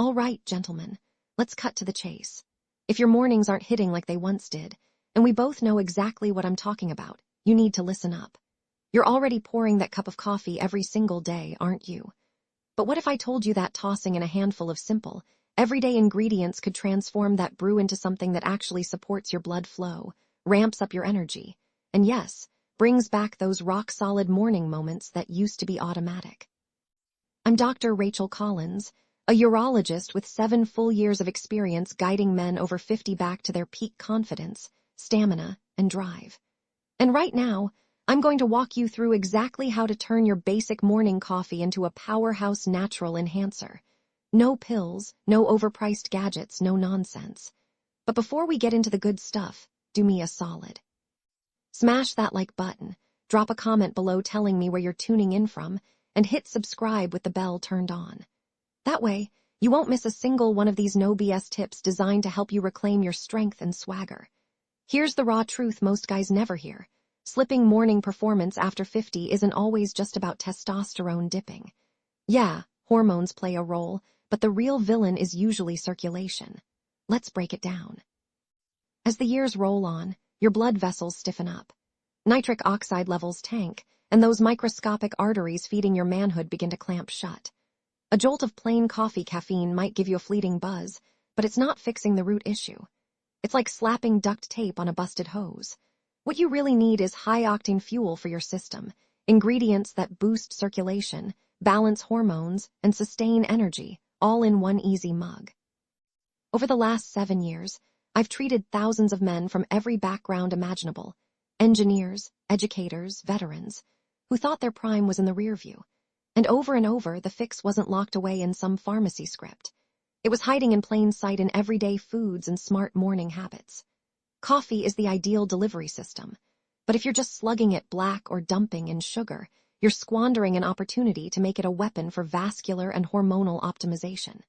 All right, gentlemen, let's cut to the chase. If your mornings aren't hitting like they once did, and we both know exactly what I'm talking about, you need to listen up. You're already pouring that cup of coffee every single day, aren't you? But what if I told you that tossing in a handful of simple, everyday ingredients could transform that brew into something that actually supports your blood flow, ramps up your energy, and yes, brings back those rock-solid morning moments that used to be automatic? I'm Dr. Rachel Collins, a urologist with 7 full years of experience guiding men over 50 back to their peak confidence, stamina, and drive. And right now, I'm going to walk you through exactly how to turn your basic morning coffee into a powerhouse natural enhancer. No pills, no overpriced gadgets, no nonsense. But before we get into the good stuff, do me a solid. Smash that like button, drop a comment below telling me where you're tuning in from, and hit subscribe with the bell turned on. That way, you won't miss a single one of these no BS tips designed to help you reclaim your strength and swagger. Here's the raw truth most guys never hear. Slipping morning performance after 50 isn't always just about testosterone dipping. Yeah, hormones play a role, but the real villain is usually circulation. Let's break it down. As the years roll on, your blood vessels stiffen up. Nitric oxide levels tank, and those microscopic arteries feeding your manhood begin to clamp shut. A jolt of plain coffee caffeine might give you a fleeting buzz, but it's not fixing the root issue. It's like slapping duct tape on a busted hose. What you really need is high-octane fuel for your system, ingredients that boost circulation, balance hormones, and sustain energy, all in one easy mug. Over the last 7 years, I've treated thousands of men from every background imaginable, engineers, educators, veterans, who thought their prime was in the rear view. And over, the fix wasn't locked away in some pharmacy script. It was hiding in plain sight in everyday foods and smart morning habits. Coffee is the ideal delivery system, but if you're just slugging it black or dumping in sugar, you're squandering an opportunity to make it a weapon for vascular and hormonal optimization.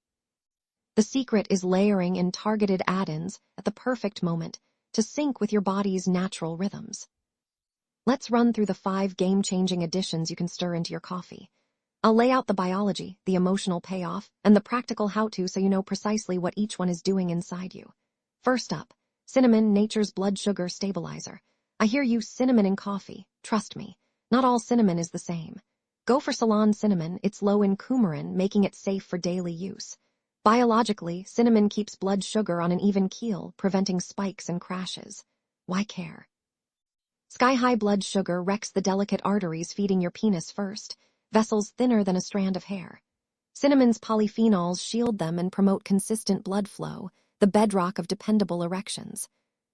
The secret is layering in targeted add-ins at the perfect moment to sync with your body's natural rhythms. Let's run through the 5 game-changing additions you can stir into your coffee. I'll lay out the biology, the emotional payoff, and the practical how-to so you know precisely what each one is doing inside you. First up, cinnamon, nature's blood sugar stabilizer. I hear you, cinnamon in coffee. Trust me, not all cinnamon is the same. Go for Ceylon cinnamon, it's low in coumarin, making it safe for daily use. Biologically, cinnamon keeps blood sugar on an even keel, preventing spikes and crashes. Why care? Sky-high blood sugar wrecks the delicate arteries feeding your penis first, vessels thinner than a strand of hair. Cinnamon's polyphenols shield them and promote consistent blood flow, the bedrock of dependable erections.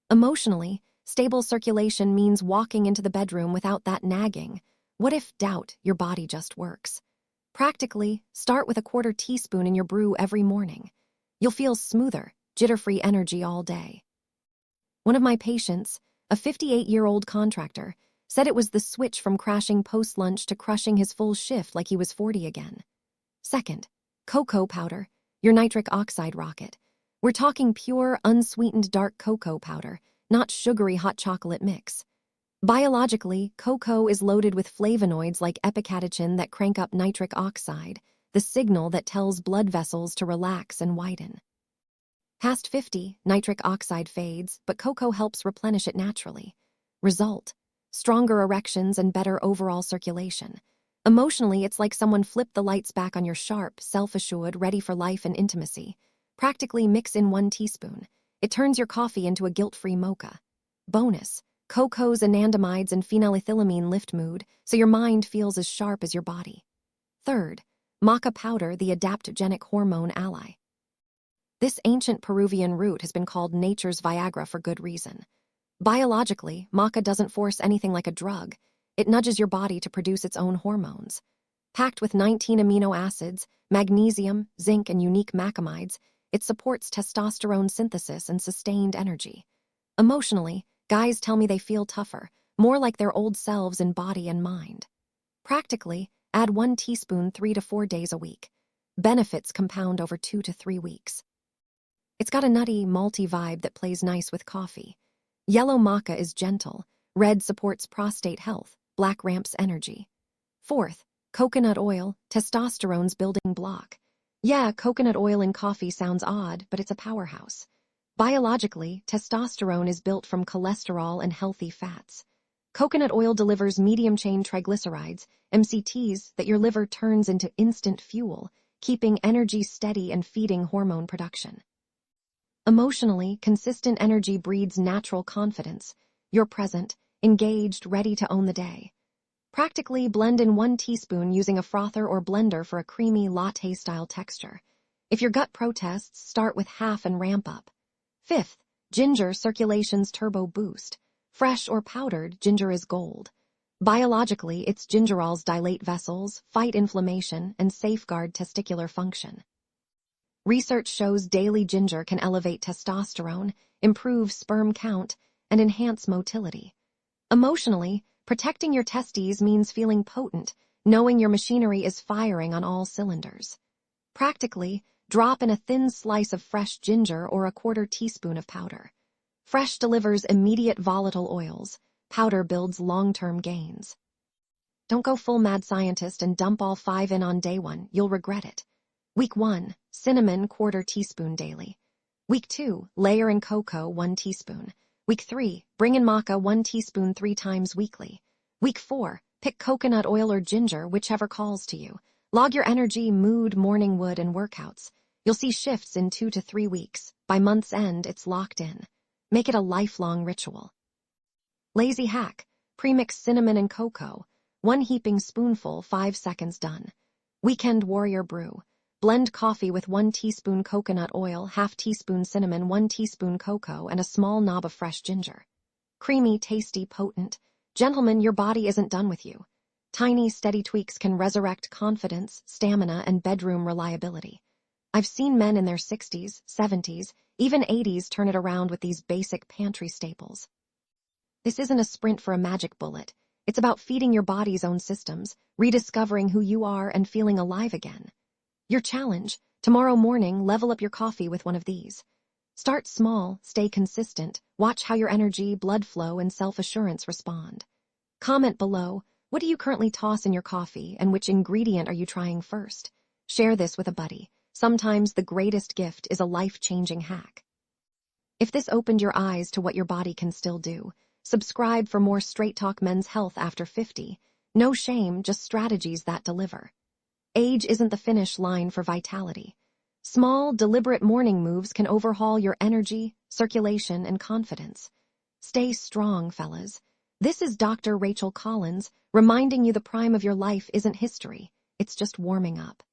Emotionally, stable circulation means walking into the bedroom without that nagging, "What if?" doubt your body just works. Practically, start with a 1/4 teaspoon in your brew every morning. You'll feel smoother, jitter-free energy all day. One of my patients, a 58-year-old contractor, said it was the switch from crashing post-lunch to crushing his full shift like he was 40 again. Second, cocoa powder, your nitric oxide rocket. We're talking pure, unsweetened dark cocoa powder, not sugary hot chocolate mix. Biologically, cocoa is loaded with flavonoids like epicatechin that crank up nitric oxide, the signal that tells blood vessels to relax and widen. Past 50, nitric oxide fades, but cocoa helps replenish it naturally. Result: stronger erections and better overall circulation. Emotionally, it's like someone flipped the lights back on your sharp, self-assured, ready for life and intimacy. Practically mix in 1 teaspoon. It turns your coffee into a guilt-free mocha. Bonus: cocoa's anandamides and phenylethylamine lift mood, so your mind feels as sharp as your body. Third, maca powder, the adaptogenic hormone ally. This ancient Peruvian root has been called nature's Viagra for good reason. Biologically, maca doesn't force anything like a drug. It nudges your body to produce its own hormones. Packed with 19 amino acids, magnesium, zinc, and unique macamides, it supports testosterone synthesis and sustained energy. Emotionally, guys tell me they feel tougher, more like their old selves in body and mind. Practically, add 1 teaspoon 3 to 4 days a week. Benefits compound over 2 to 3 weeks. It's got a nutty, malty vibe that plays nice with coffee. Yellow maca is gentle, red supports prostate health, black ramps energy. Fourth, coconut oil, testosterone's building block. Yeah, coconut oil in coffee sounds odd, but it's a powerhouse. Biologically, testosterone is built from cholesterol and healthy fats. Coconut oil delivers medium-chain triglycerides, MCTs, that your liver turns into instant fuel, keeping energy steady and feeding hormone production. Emotionally, consistent energy breeds natural confidence. You're present, engaged, ready to own the day. Practically blend in 1 teaspoon using a frother or blender for a creamy latte-style texture. If your gut protests, start with half and ramp up. 5th, ginger circulation's turbo boost. Fresh or powdered, ginger is gold. Biologically, its gingerols dilate vessels, fight inflammation, and safeguard testicular function. Research shows daily ginger can elevate testosterone, improve sperm count, and enhance motility. Emotionally, protecting your testes means feeling potent, knowing your machinery is firing on all cylinders. Practically, drop in a thin slice of fresh ginger or a 1/4 teaspoon of powder. Fresh delivers immediate volatile oils. Powder builds long-term gains. Don't go full mad scientist and dump all 5 in on day 1. You'll regret it. Week 1, cinnamon 1/4 teaspoon daily. Week 2, layer in cocoa 1 teaspoon. Week 3, bring in maca 1 teaspoon 3 times weekly. Week 4, pick coconut oil or ginger, whichever calls to you. Log your energy, mood, morning wood, and workouts. You'll see shifts in 2 to 3 weeks. By month's end, it's locked in. Make it a lifelong ritual. Lazy hack. Premix cinnamon and cocoa. 1 heaping spoonful, 5 seconds done. Weekend warrior brew. Blend coffee with 1 teaspoon coconut oil, 1/2 teaspoon cinnamon, 1 teaspoon cocoa, and a small knob of fresh ginger. Creamy, tasty, potent. Gentlemen, your body isn't done with you. Tiny, steady tweaks can resurrect confidence, stamina, and bedroom reliability. I've seen men in their 60s, 70s, even 80s turn it around with these basic pantry staples. This isn't a sprint for a magic bullet. It's about feeding your body's own systems, rediscovering who you are, and feeling alive again. Your challenge: tomorrow morning, level up your coffee with one of these. Start small, stay consistent, watch how your energy, blood flow, and self-assurance respond. Comment below, what do you currently toss in your coffee, and which ingredient are you trying first? Share this with a buddy. Sometimes the greatest gift is a life-changing hack. If this opened your eyes to what your body can still do, subscribe for more Straight Talk Men's Health After 50. No shame, just strategies that deliver. Age isn't the finish line for vitality. Small, deliberate morning moves can overhaul your energy, circulation, and confidence. Stay strong, fellas. This is Dr. Rachel Collins, reminding you the prime of your life isn't history, it's just warming up.